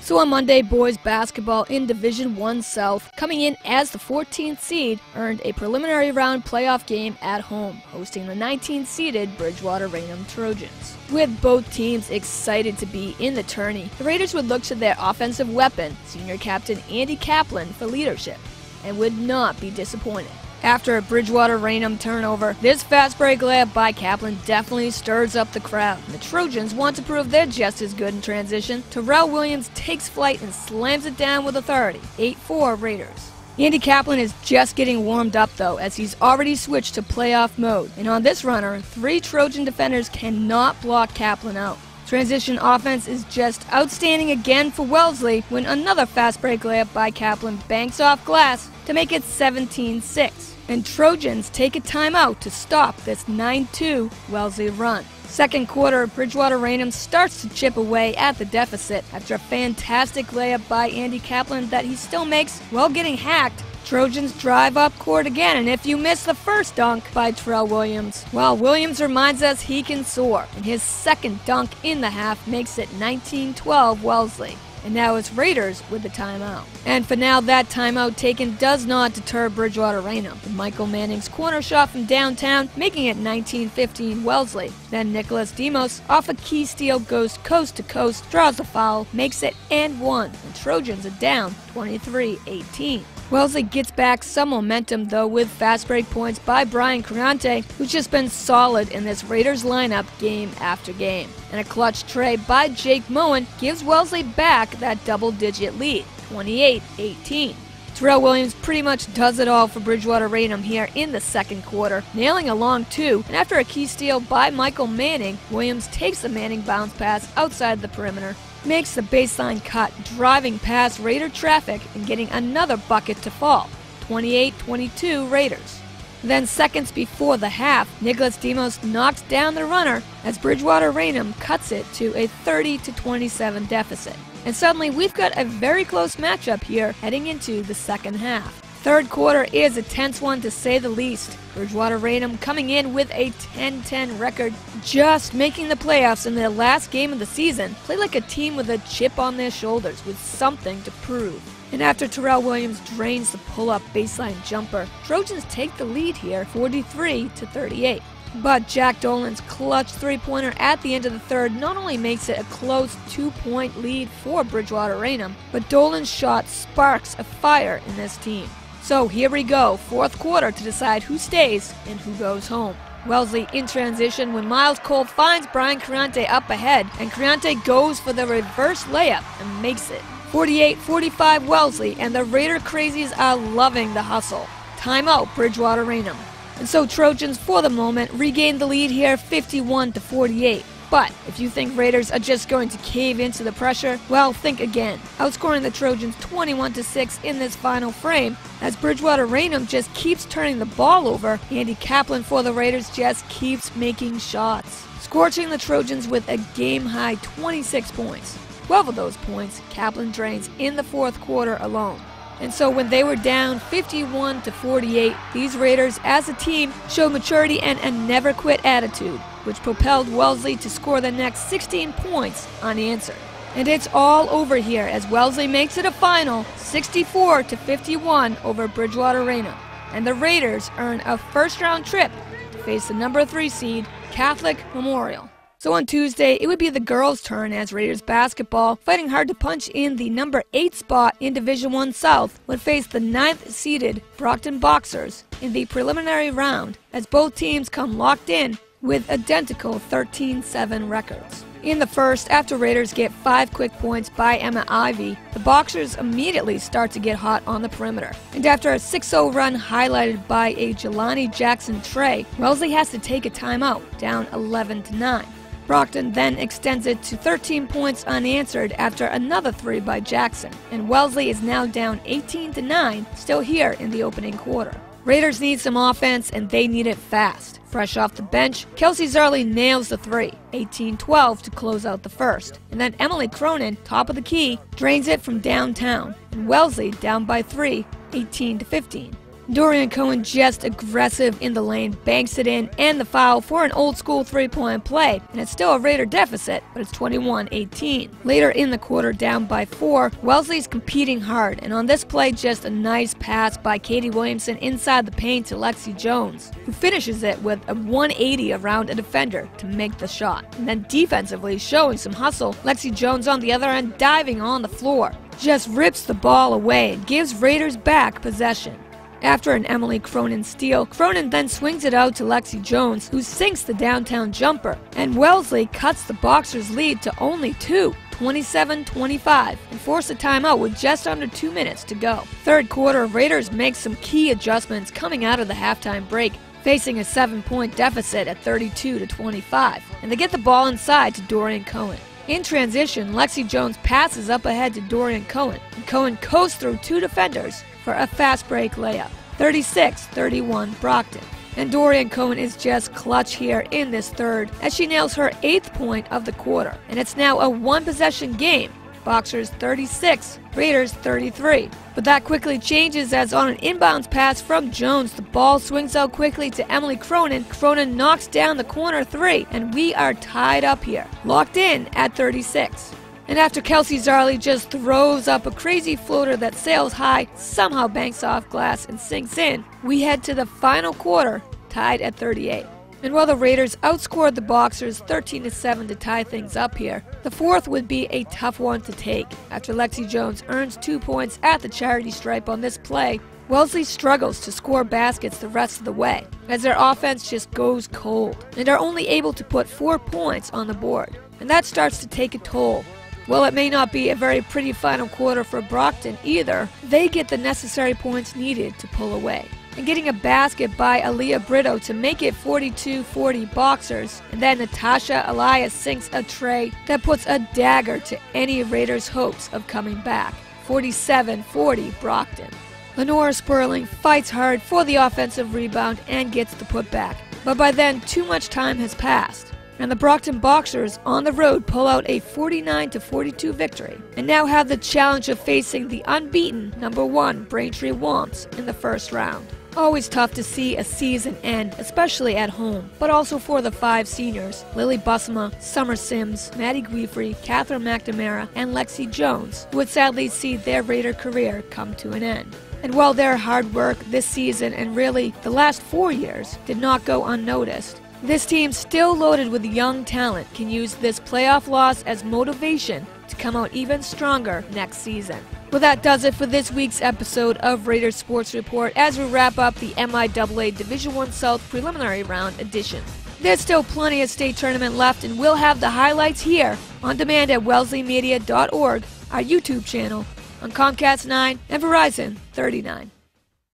So on Monday, boys basketball in Division I South, coming in as the 14th seed, earned a preliminary round playoff game at home, hosting the 19th-seeded Bridgewater Raynham Trojans. With both teams excited to be in the tourney, the Raiders would look to their offensive weapon, senior captain Andy Kaplan, for leadership, and would not be disappointed. After a Bridgewater Raynham turnover, this fast break layup by Kaplan definitely stirs up the crowd. The Trojans want to prove they're just as good in transition. Terrell Williams takes flight and slams it down with authority. 8-4 Raiders. Andy Kaplan is just getting warmed up though, as he's already switched to playoff mode. And on this runner, 3 Trojan defenders cannot block Kaplan out. Transition offense is just outstanding again for Wellesley when another fast break layup by Kaplan banks off glass to make it 17-6. And Trojans take a timeout to stop this 9-2 Wellesley run. Second quarter, Bridgewater Raynham starts to chip away at the deficit after a fantastic layup by Andy Kaplan that he still makes while getting hacked. Trojans drive up court again, and if you miss the first dunk by Terrell Williams, well, Williams reminds us he can soar, and his second dunk in the half makes it 19-12 Wellesley. And now it's Raiders with the timeout. And for now, that timeout taken does not deter Bridgewater Raynham. Michael Manning's corner shot from downtown, making it 19-15 Wellesley. Then Nicholas Demos, off a key steal, goes coast to coast, draws the foul, makes it and one. And Trojans are down 23-18. Wellesley gets back some momentum though with fast break points by Brian Criante, who's just been solid in this Raiders lineup game after game. And a clutch tray by Jake Moen gives Wellesley back that double-digit lead, 28-18. Terrell Williams pretty much does it all for Bridgewater Raynham here in the second quarter, nailing a long two, and after a key steal by Michael Manning, Williams takes the Manning bounce pass outside the perimeter, makes the baseline cut, driving past Raider traffic and getting another bucket to fall, 28-22 Raiders. Then seconds before the half, Nicholas Demos knocks down the runner as Bridgewater Raynham cuts it to a 30-27 deficit. And suddenly we've got a very close matchup here heading into the second half. Third quarter is a tense one to say the least. Bridgewater Raynham coming in with a 10-10 record, just making the playoffs in their last game of the season, play like a team with a chip on their shoulders with something to prove. And after Terrell Williams drains the pull-up baseline jumper, Trojans take the lead here 43-38. But Jack Dolan's clutch three-pointer at the end of the third not only makes it a close 2-point lead for Bridgewater Raynham, but Dolan's shot sparks a fire in this team. So here we go, fourth quarter to decide who stays and who goes home. Wellesley in transition when Miles Cole finds Brian Criante up ahead, and Criante goes for the reverse layup and makes it. 48-45 Wellesley, and the Raider crazies are loving the hustle. Timeout Bridgewater Raynham. And so Trojans, for the moment, regain the lead here 51-48. But if you think Raiders are just going to cave into the pressure, well, think again. Outscoring the Trojans 21-6 in this final frame, as Bridgewater Raynham just keeps turning the ball over, Andy Kaplan for the Raiders just keeps making shots, scorching the Trojans with a game-high 26 points. 12 of those points Kaplan drains in the fourth quarter alone. And so when they were down 51-48, these Raiders as a team showed maturity and a never-quit attitude, which propelled Wellesley to score the next 16 points unanswered. And it's all over here as Wellesley makes it a final 64-51 over Bridgewater Raynham. And the Raiders earn a first-round trip to face the number 3 seed, Catholic Memorial. So on Tuesday, it would be the girls' turn as Raiders basketball, fighting hard to punch in the number 8 spot in Division I South, would face the 9th-seeded Brockton Boxers in the preliminary round, as both teams come locked in with identical 13-7 records. In the first, after Raiders get 5 quick points by Emma Ivy, the Boxers immediately start to get hot on the perimeter. And after a 6-0 run highlighted by a Jelani Jackson tray, Wellesley has to take a timeout, down 11-9. Brockton then extends it to 13 points unanswered after another 3 by Jackson, and Wellesley is now down 18-9, still here in the opening quarter. Raiders need some offense, and they need it fast. Fresh off the bench, Kelsey Zarley nails the 3, 18-12 to close out the first. And then Emily Cronin, top of the key, drains it from downtown, and Wellesley down by 3, 18-15. Dorian Cohen just aggressive in the lane, banks it in, and the foul for an old-school three-point play, and it's still a Raider deficit, but it's 21-18. Later in the quarter, down by 4, Wellesley's competing hard, and on this play, just a nice pass by Katie Williamson inside the paint to Lexi Jones, who finishes it with a 180 around a defender to make the shot. And then defensively, showing some hustle, Lexi Jones on the other end diving on the floor, just rips the ball away and gives Raiders back possession. After an Emily Cronin steal, Cronin then swings it out to Lexi Jones, who sinks the downtown jumper, and Wellesley cuts the Boxers' lead to only 2, 27-25, and force a timeout with just under 2 minutes to go. Third quarter, Raiders make some key adjustments coming out of the halftime break, facing a 7-point deficit at 32-25, and they get the ball inside to Dorian Cohen. In transition, Lexi Jones passes up ahead to Dorian Cohen, and Cohen coasts through 2 defenders for a fast break layup. 36-31 Brockton. And Dorian Cohen is just clutch here in this third as she nails her 8th point of the quarter. And it's now a 1-possession game. Boxers 36, Raiders 33. But that quickly changes as on an inbounds pass from Jones, the ball swings out quickly to Emily Cronin. Cronin knocks down the corner 3, and we are tied up here, locked in at 36. And after Kelsey Zarley just throws up a crazy floater that sails high, somehow banks off glass and sinks in, we head to the final quarter, tied at 38. And while the Raiders outscored the Boxers 13-7 to tie things up here, the fourth would be a tough one to take. After Lexi Jones earns 2 points at the charity stripe on this play, Wellesley struggles to score baskets the rest of the way, as their offense just goes cold, and are only able to put 4 points on the board. And that starts to take a toll. Well, it may not be a very pretty final quarter for Brockton either. They get the necessary points needed to pull away. And getting a basket by Aaliyah Brito to make it 42-40 Boxers. And then Natasha Elias sinks a tray that puts a dagger to any Raiders' hopes of coming back. 47-40 Brockton. Lenora Sperling fights hard for the offensive rebound and gets the putback. But by then, too much time has passed. And the Brockton Boxers on the road pull out a 49-42 victory, and now have the challenge of facing the unbeaten #1 Braintree Womps in the first round. Always tough to see a season end, especially at home, but also for the 5 seniors, Lily Busma, Summer Sims, Maddie Guifrey, Catherine McNamara, and Lexi Jones, who would sadly see their Raider career come to an end. And while their hard work this season and really the last 4 years did not go unnoticed, this team, still loaded with young talent, can use this playoff loss as motivation to come out even stronger next season. Well, that does it for this week's episode of Raiders Sports Report as we wrap up the MIAA Division I South Preliminary Round edition. There's still plenty of state tournament left, and we'll have the highlights here on demand at wellesleymedia.org, our YouTube channel, on Comcast 9 and Verizon 39.